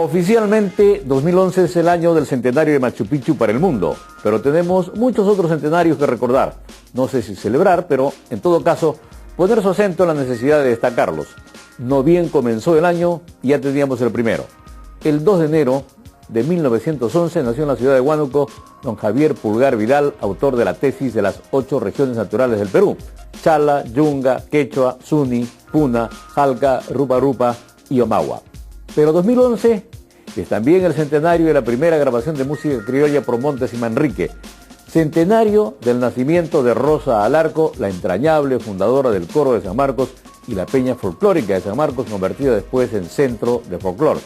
Oficialmente, 2011 es el año del centenario de Machu Picchu para el mundo, pero tenemos muchos otros centenarios que recordar. No sé si celebrar, pero en todo caso, poner su acento en la necesidad de destacarlos. No bien comenzó el año y ya teníamos el primero. El 2 de enero de 1911 nació en la ciudad de Huánuco don Javier Pulgar Vidal, autor de la tesis de las 8 regiones naturales del Perú: Chala, Yunga, Quechua, Suni, Puna, Jalca, Rupa Rupa y Omagua. Pero 2011 es también el centenario de la primera grabación de música criolla por Montes y Manrique, centenario del nacimiento de Rosa Alarco, la entrañable fundadora del Coro de San Marcos y la Peña Folclórica de San Marcos, convertida después en Centro de Folclor.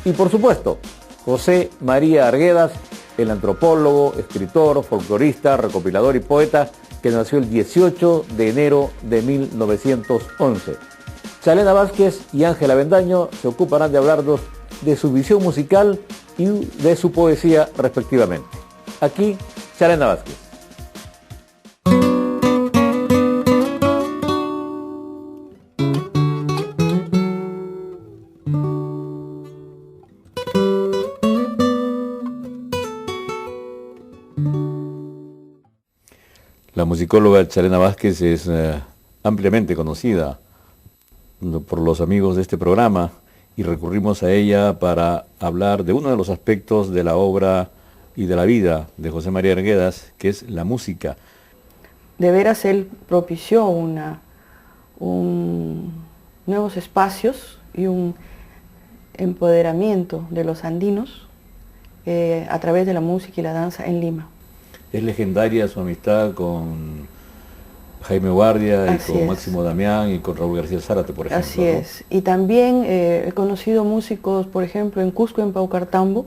Y por supuesto, José María Arguedas, el antropólogo, escritor, folclorista, recopilador y poeta, que nació el 18 de enero de 1911. Chalena Vázquez y Ángela Bendaño se ocuparán de hablarnos de su visión musical y de su poesía respectivamente. Aquí, Chalena Vázquez. La musicóloga Chalena Vázquez es ampliamente conocida por los amigos de este programa y recurrimos a ella para hablar de uno de los aspectos de la obra y de la vida de José María Arguedas, que es la música. De veras él propició nuevos espacios y un empoderamiento de los andinos a través de la música y la danza en Lima. Es legendaria su amistad con Jaime Guardia y con Máximo Damián y con Raúl García Zárate, por ejemplo. Así es. Y también he conocido músicos, por ejemplo, en Cusco, en Paucartambo,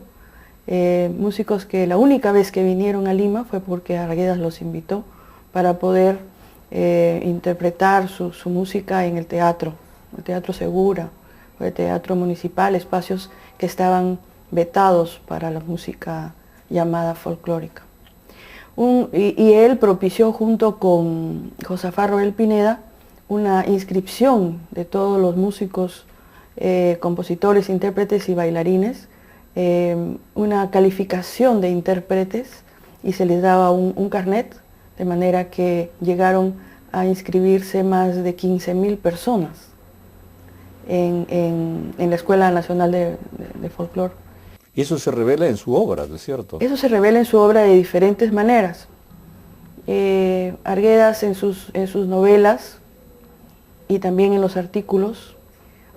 músicos que la única vez que vinieron a Lima fue porque Arguedas los invitó para poder interpretar su música en el Teatro Segura, el Teatro Municipal, espacios que estaban vetados para la música llamada folclórica. Y él propició junto con Josafat Roel Pineda una inscripción de todos los músicos, compositores, intérpretes y bailarines, una calificación de intérpretes, y se les daba un carnet, de manera que llegaron a inscribirse más de 15.000 personas en la Escuela Nacional de Folclore. Y eso se revela en su obra, ¿no es cierto? Eso se revela en su obra de diferentes maneras. Arguedas en sus novelas y también en los artículos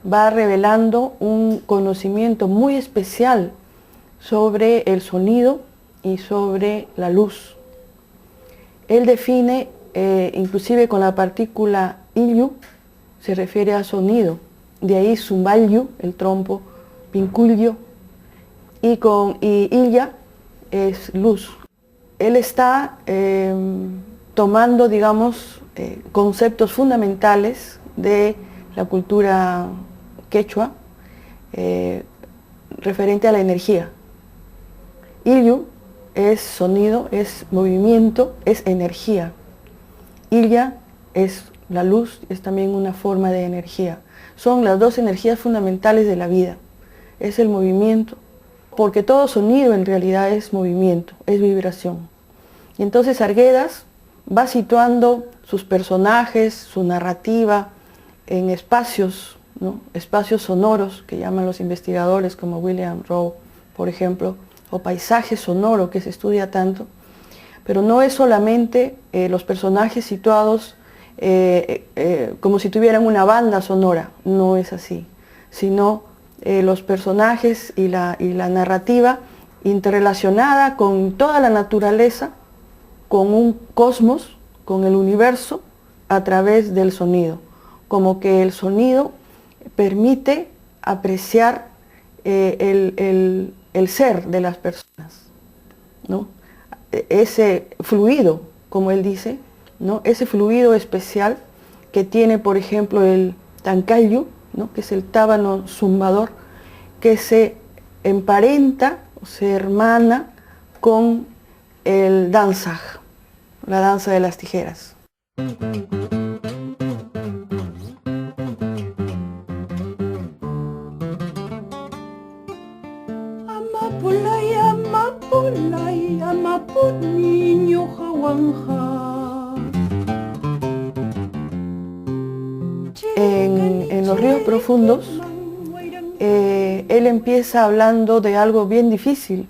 va revelando un conocimiento muy especial sobre el sonido y sobre la luz. Él define, inclusive con la partícula illu, se refiere a sonido, de ahí zumballu, el trompo, pincullo, y illa es luz. Él está tomando, digamos, conceptos fundamentales de la cultura quechua referente a la energía. Illu es sonido, es movimiento, es energía. Illa es la luz, es también una forma de energía. Son las dos energías fundamentales de la vida. Es el movimiento, porque todo sonido en realidad es movimiento, es vibración. Y entonces Arguedas va situando sus personajes, su narrativa, en espacios, ¿no? Espacios sonoros que llaman los investigadores, como William Rowe, por ejemplo, o paisaje sonoro, que se estudia tanto. Pero no es solamente los personajes situados como si tuvieran una banda sonora, no es así, sino los personajes y la narrativa interrelacionada con toda la naturaleza, con un cosmos, con el universo, a través del sonido. Como que el sonido permite apreciar el ser de las personas, ¿no? Ese fluido, como él dice, ¿no? Ese fluido especial que tiene, por ejemplo, el tancayu, ¿no? Que es el tábano zumbador, que se emparenta, se hermana con el danzaj, la danza de las tijeras. En los ríos profundos, él empieza hablando de algo bien difícil,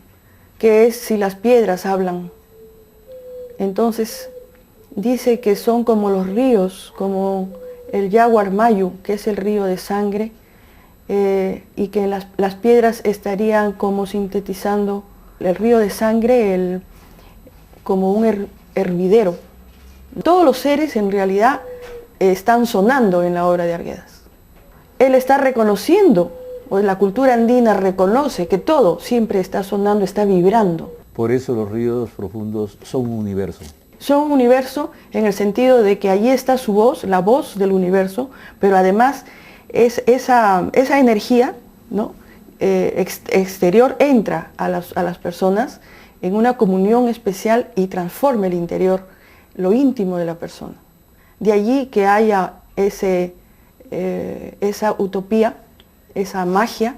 que es si las piedras hablan. Entonces dice que son como los ríos, como el Yaguar Mayu, que es el río de sangre, y que las piedras estarían como sintetizando el río de sangre como un hervidero. Todos los seres en realidad están sonando en la obra de Arguedas. Él está reconociendo, o la cultura andina reconoce que todo siempre está sonando, está vibrando. Por eso los ríos profundos son un universo. Son un universo en el sentido de que allí está su voz, la voz del universo, pero además es esa energía, ¿no? Exterior entra a las personas en una comunión especial y transforma el interior, lo íntimo de la persona. De allí que haya esa utopía, esa magia,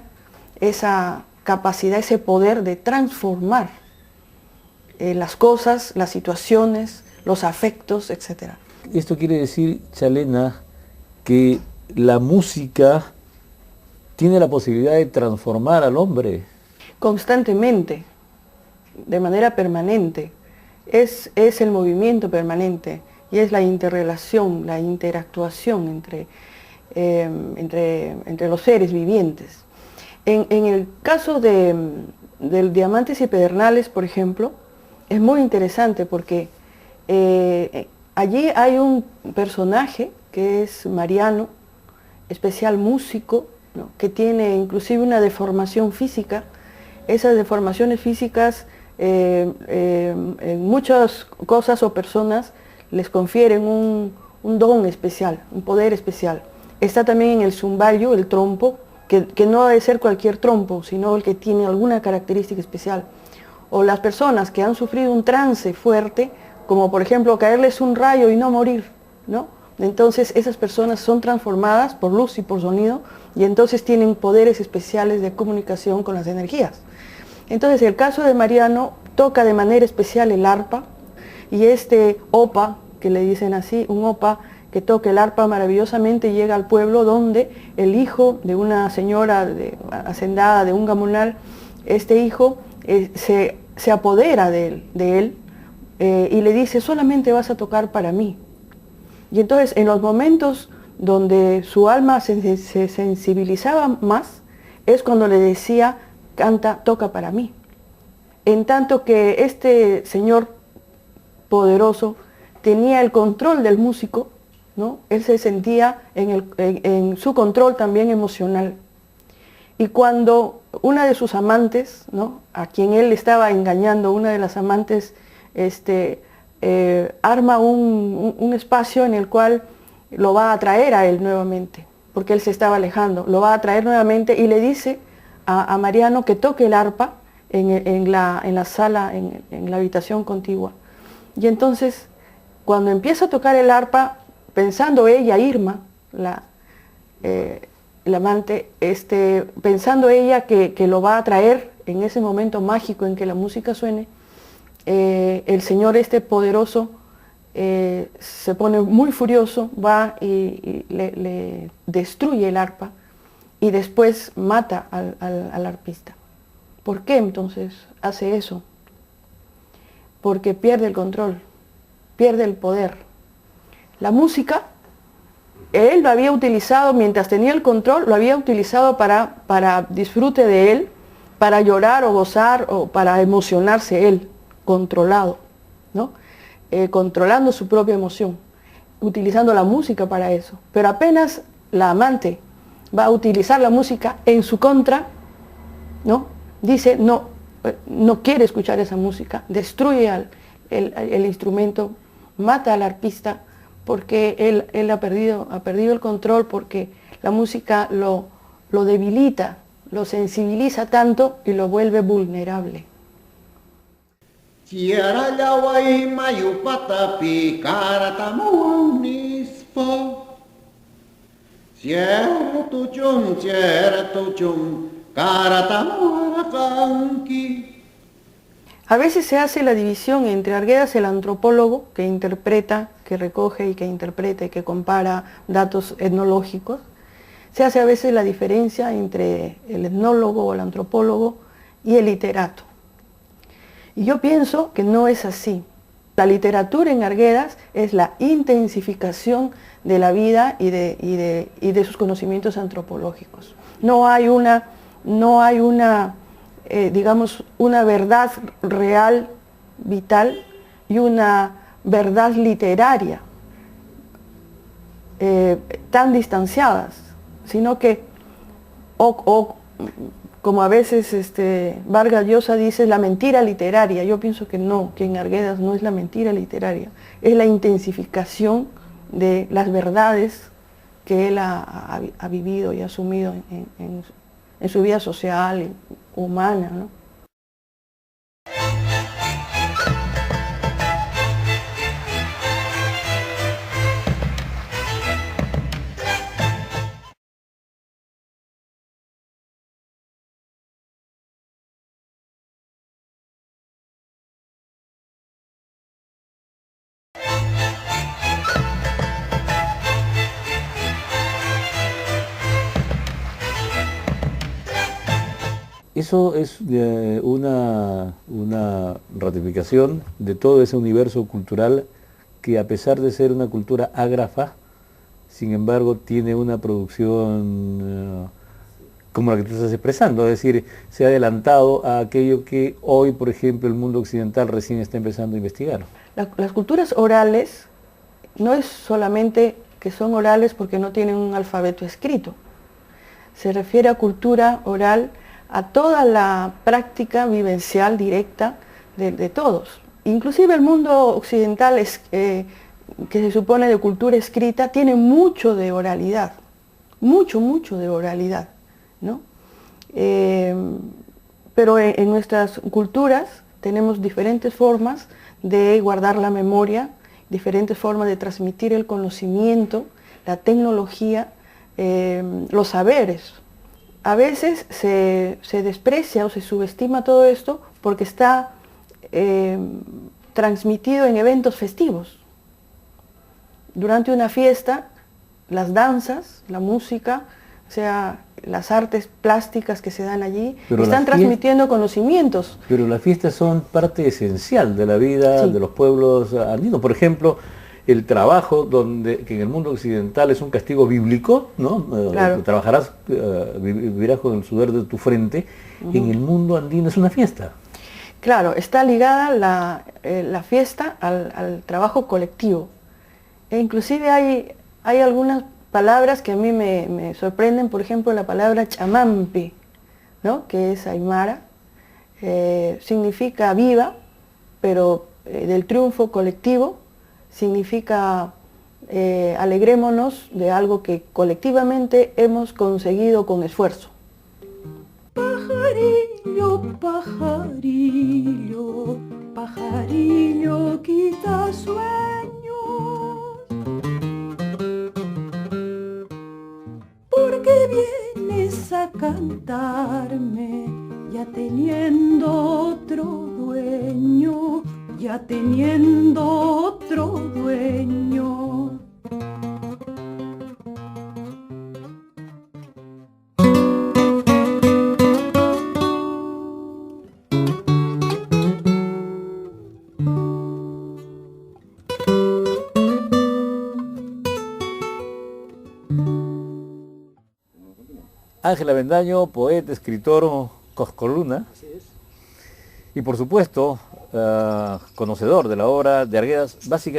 esa capacidad, ese poder de transformar las cosas, las situaciones, los afectos, etc. Esto quiere decir, Chalena, que la música tiene la posibilidad de transformar al hombre. Constantemente, de manera permanente. Es el movimiento permanente y es la interrelación, la interactuación entre los seres vivientes. En el caso del Diamantes y Pedernales, por ejemplo, es muy interesante porque allí hay un personaje que es Mariano, especial músico, ¿no? Que tiene inclusive una deformación física. Esas deformaciones físicas en muchas cosas o personas les confieren un don especial, un poder especial. Está también en el zumbayo, el trompo, que no debe ser cualquier trompo, sino el que tiene alguna característica especial. O las personas que han sufrido un trance fuerte, como por ejemplo caerles un rayo y no morir, ¿no? Entonces esas personas son transformadas por luz y por sonido y entonces tienen poderes especiales de comunicación con las energías. Entonces el caso de Mariano toca de manera especial el arpa y este opa, que le dicen así, un opa que toca el arpa maravillosamente, llega al pueblo donde el hijo de una señora hacendada de un gamonal, este hijo se apodera de él y le dice: solamente vas a tocar para mí. Y entonces en los momentos donde su alma se sensibilizaba más, es cuando le decía: canta, toca para mí. En tanto que este señor poderoso tenía el control del músico, ¿no? Él se sentía en su control también emocional. Y cuando una de sus amantes, ¿no? A quien él estaba engañando, una de las amantes, arma un espacio en el cual lo va a atraer a él nuevamente, porque él se estaba alejando, lo va a atraer nuevamente y le dice a Mariano que toque el arpa en la sala, en la habitación contigua. Y entonces, cuando empieza a tocar el arpa, pensando ella, Irma, la amante, pensando ella que lo va a atraer en ese momento mágico en que la música suene, el señor poderoso se pone muy furioso, va y le destruye el arpa y después mata al arpista. ¿Por qué entonces hace eso? Porque pierde el control, pierde el poder. La música, él lo había utilizado, mientras tenía el control, lo había utilizado para disfrute de él, para llorar o gozar o para emocionarse él, controlado, ¿no? Controlando su propia emoción, utilizando la música para eso. Pero apenas la amante va a utilizar la música en su contra, ¿no? Dice: no quiere escuchar esa música, destruye el instrumento, mata al arpista, porque él ha perdido el control, porque la música lo debilita, lo sensibiliza tanto y lo vuelve vulnerable. A veces se hace la división entre Arguedas, el antropólogo, que interpreta, que recoge y que interpreta y que compara datos etnológicos. Se hace a veces la diferencia entre el etnólogo o el antropólogo y el literato. Y yo pienso que no es así. La literatura en Arguedas es la intensificación de la vida y de sus conocimientos antropológicos. No hay una digamos, una verdad real, vital, y una verdad literaria tan distanciadas, sino que, como a veces Vargas Llosa dice, la mentira literaria. Yo pienso que no, que en Arguedas no es la mentira literaria, es la intensificación de las verdades que él ha vivido y ha asumido en su vida social, humana, ¿no? Eso es una ratificación de todo ese universo cultural que, a pesar de ser una cultura ágrafa, sin embargo tiene una producción como la que tú estás expresando, es decir, se ha adelantado a aquello que hoy, por ejemplo, el mundo occidental recién está empezando a investigar. Las culturas orales no es solamente que son orales porque no tienen un alfabeto escrito. Se refiere a cultura oral a toda la práctica vivencial directa de todos. Inclusive el mundo occidental, que se supone de cultura escrita, tiene mucho de oralidad, mucho de oralidad, ¿no? Pero en nuestras culturas tenemos diferentes formas de guardar la memoria, diferentes formas de transmitir el conocimiento, la tecnología, los saberes. A veces se desprecia o se subestima todo esto porque está transmitido en eventos festivos. Durante una fiesta, las danzas, la música, o sea, las artes plásticas que se dan allí, están transmitiendo conocimientos. Pero las fiestas son parte esencial de la vida de los pueblos andinos. Por ejemplo, el trabajo, que en el mundo occidental es un castigo bíblico, ¿no? Claro. Trabajarás, vivirás con el sudor de tu frente. En el mundo andino es una fiesta. Claro, está ligada la fiesta al trabajo colectivo. E inclusive hay algunas palabras que a mí me sorprenden, por ejemplo la palabra chamampi, ¿no? Que es aymara, significa viva, pero del triunfo colectivo. Significa alegrémonos de algo que colectivamente hemos conseguido con esfuerzo. Pajarillo, pajarillo, pajarillo, quita sueños. ¿Por qué vienes a cantarme ya teniendo otro dueño? Ya teniendo otro dueño. Ángel Avendaño, poeta, escritor, coscoluna. Y por supuesto, conocedor de la obra de Arguedas, básicamente